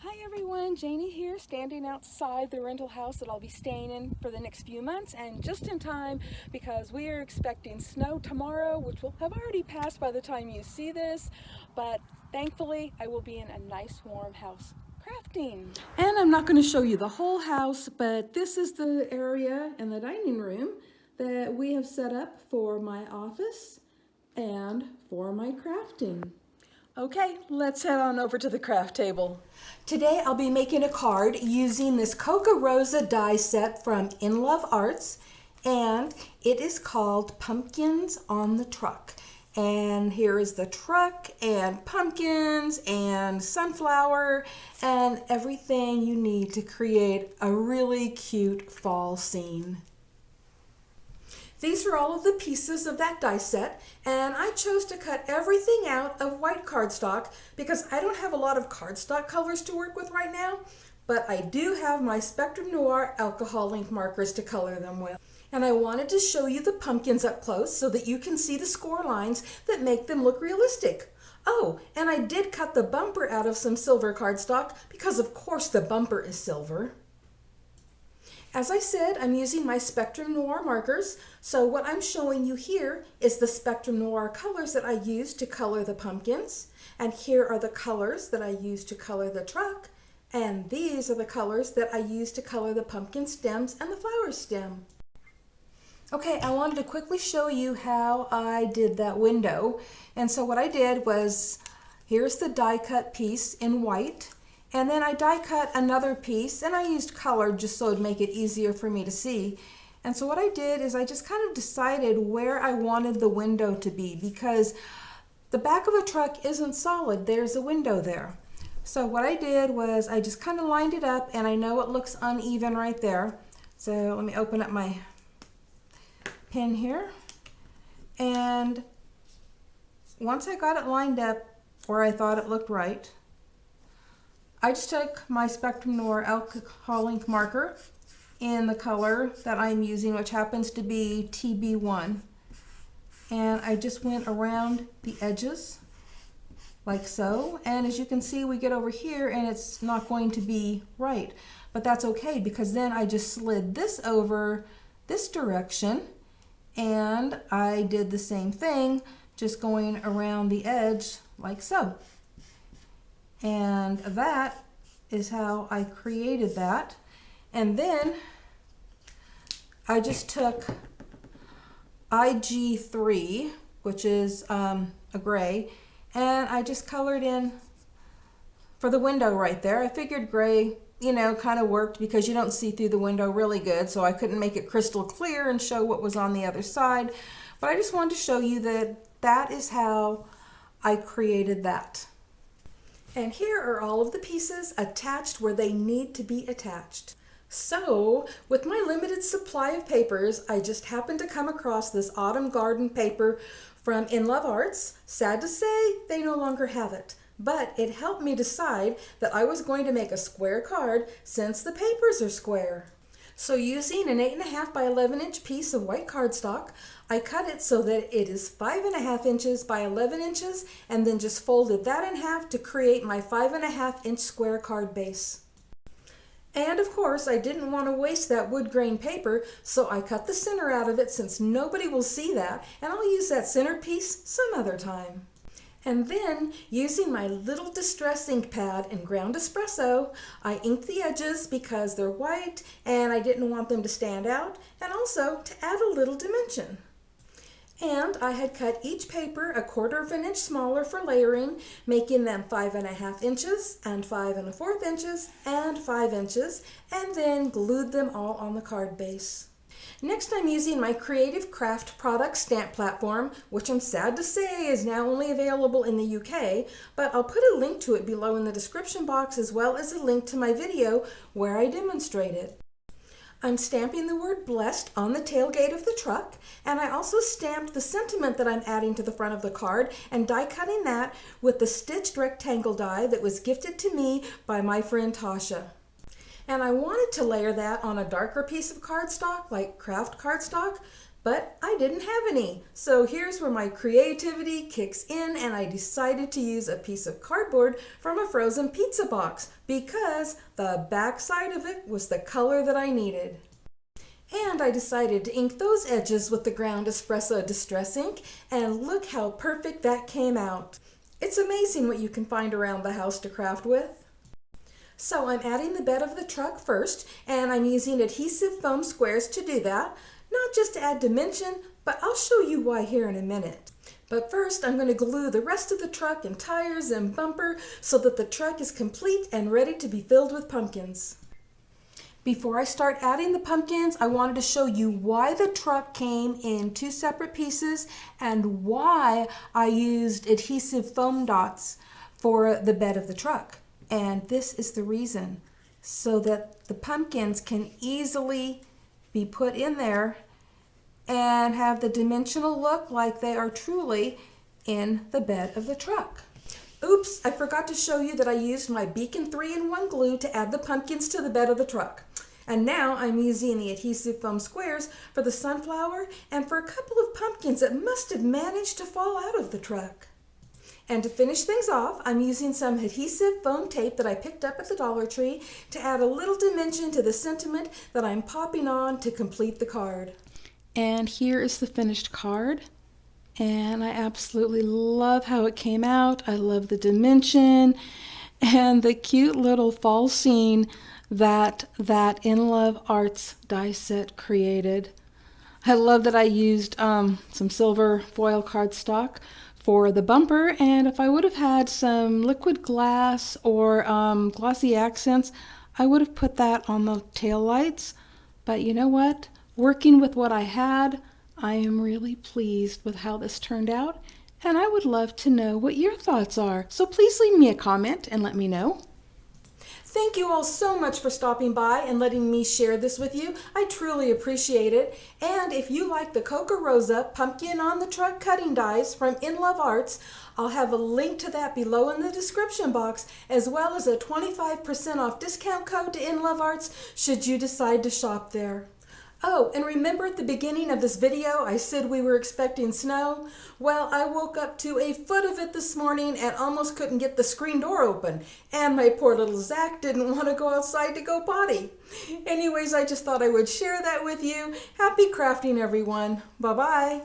Hi everyone, Janie here, standing outside the rental house that I'll be staying in for the next few months, and just in time because we are expecting snow tomorrow, which will have already passed by the time you see this, but thankfully I will be in a nice warm house crafting. And I'm not going to show you the whole house, but this is the area in the dining room that we have set up for my office and for my crafting. Okay, let's head on over to the craft table. Today I'll be making a card using this Coca Rosa die set from InLoveArts, and it is called Pumpkins on the Truck. And here is the truck and pumpkins and sunflower and everything you need to create a really cute fall scene. These are all of the pieces of that die set, and I chose to cut everything out of white cardstock because I don't have a lot of cardstock colors to work with right now, but I do have my Spectrum Noir alcohol ink markers to color them with. And I wanted to show you the pumpkins up close so that you can see the score lines that make them look realistic. Oh, and I did cut the bumper out of some silver cardstock because of course the bumper is silver. As I said, I'm using my Spectrum Noir markers, so what I'm showing you here is the Spectrum Noir colors that I used to color the pumpkins, and here are the colors that I used to color the truck, and these are the colors that I used to color the pumpkin stems and the flower stem. Okay, I wanted to quickly show you how I did that window, and so what I did was, here's the die cut piece in white, and then I die cut another piece, and I used color just so it'd make it easier for me to see. And so what I did is I just kind of decided where I wanted the window to be because the back of a truck isn't solid. There's a window there. So what I did was I just kind of lined it up, and I know it looks uneven right there. So let me open up my pen here. And once I got it lined up where I thought it looked right, I just took my Spectrum Noir alcohol ink marker in the color that I'm using, which happens to be TB1. And I just went around the edges like so. And as you can see, we get over here and it's not going to be right. But that's okay because then I just slid this over this direction and I did the same thing, just going around the edge like so. And that is how I created that. And then I just took IG3, which is a gray, and I just colored in for the window right there. I figured gray, kind of worked because you don't see through the window really good, so I couldn't make it crystal clear and show what was on the other side. But I just wanted to show you that that is how I created that. And here are all of the pieces attached where they need to be attached. So, with my limited supply of papers, I just happened to come across this autumn garden paper from InLoveArts. Sad to say, they no longer have it. But it helped me decide that I was going to make a square card since the papers are square. So using an 8.5 by 11 inch piece of white cardstock, I cut it so that it is 5.5 inches by 11 inches and then just folded that in half to create my 5.5 inch square card base. And of course, I didn't want to waste that wood grain paper, so I cut the center out of it since nobody will see that, and I'll use that center piece some other time. And then, using my little distress ink pad and ground espresso, I inked the edges because they're white and I didn't want them to stand out, and also to add a little dimension. And I had cut each paper 1/4 inch smaller for layering, making them 5.5 inches and 5.25 inches and 5 inches, and then glued them all on the card base. Next, I'm using my Creative Craft Products stamp platform, which I'm sad to say is now only available in the UK, but I'll put a link to it below in the description box as well as a link to my video where I demonstrate it. I'm stamping the word blessed on the tailgate of the truck, and I also stamped the sentiment that I'm adding to the front of the card and die cutting that with the stitched rectangle die that was gifted to me by my friend Tasha. And I wanted to layer that on a darker piece of cardstock, like craft cardstock, but I didn't have any. So here's where my creativity kicks in, and I decided to use a piece of cardboard from a frozen pizza box because the back side of it was the color that I needed. And I decided to ink those edges with the ground espresso distress ink, and look how perfect that came out. It's amazing what you can find around the house to craft with. So I'm adding the bed of the truck first, and I'm using adhesive foam squares to do that, not just to add dimension, but I'll show you why here in a minute. But first I'm going to glue the rest of the truck and tires and bumper so that the truck is complete and ready to be filled with pumpkins. Before I start adding the pumpkins, I wanted to show you why the truck came in two separate pieces and why I used adhesive foam dots for the bed of the truck. And this is the reason, so that the pumpkins can easily be put in there and have the dimensional look like they are truly in the bed of the truck. Oops, I forgot to show you that I used my Beacon 3-in-1 glue to add the pumpkins to the bed of the truck. And now I'm using the adhesive foam squares for the sunflower and for a couple of pumpkins that must have managed to fall out of the truck. And to finish things off, I'm using some adhesive foam tape that I picked up at the Dollar Tree to add a little dimension to the sentiment that I'm popping on to complete the card. And here is the finished card. And I absolutely love how it came out. I love the dimension and the cute little fall scene that InLoveArts die set created. I love that I used some silver foil cardstock for the bumper, and if I would have had some liquid glass or glossy accents, I would have put that on the tail lights. But you know what? Working with what I had, I am really pleased with how this turned out, and I would love to know what your thoughts are. So please leave me a comment and let me know. Thank you all so much for stopping by and letting me share this with you. I truly appreciate it. And if you like the Coca Rosa Pumpkin on the Truck cutting dies from InLoveArts, I'll have a link to that below in the description box, as well as a 25% off discount code to InLoveArts should you decide to shop there. Oh, and remember at the beginning of this video I said we were expecting snow? Well, I woke up to a foot of it this morning and almost couldn't get the screen door open. And my poor little Zach didn't want to go outside to go potty. Anyways, I just thought I would share that with you. Happy crafting, everyone. Bye-bye.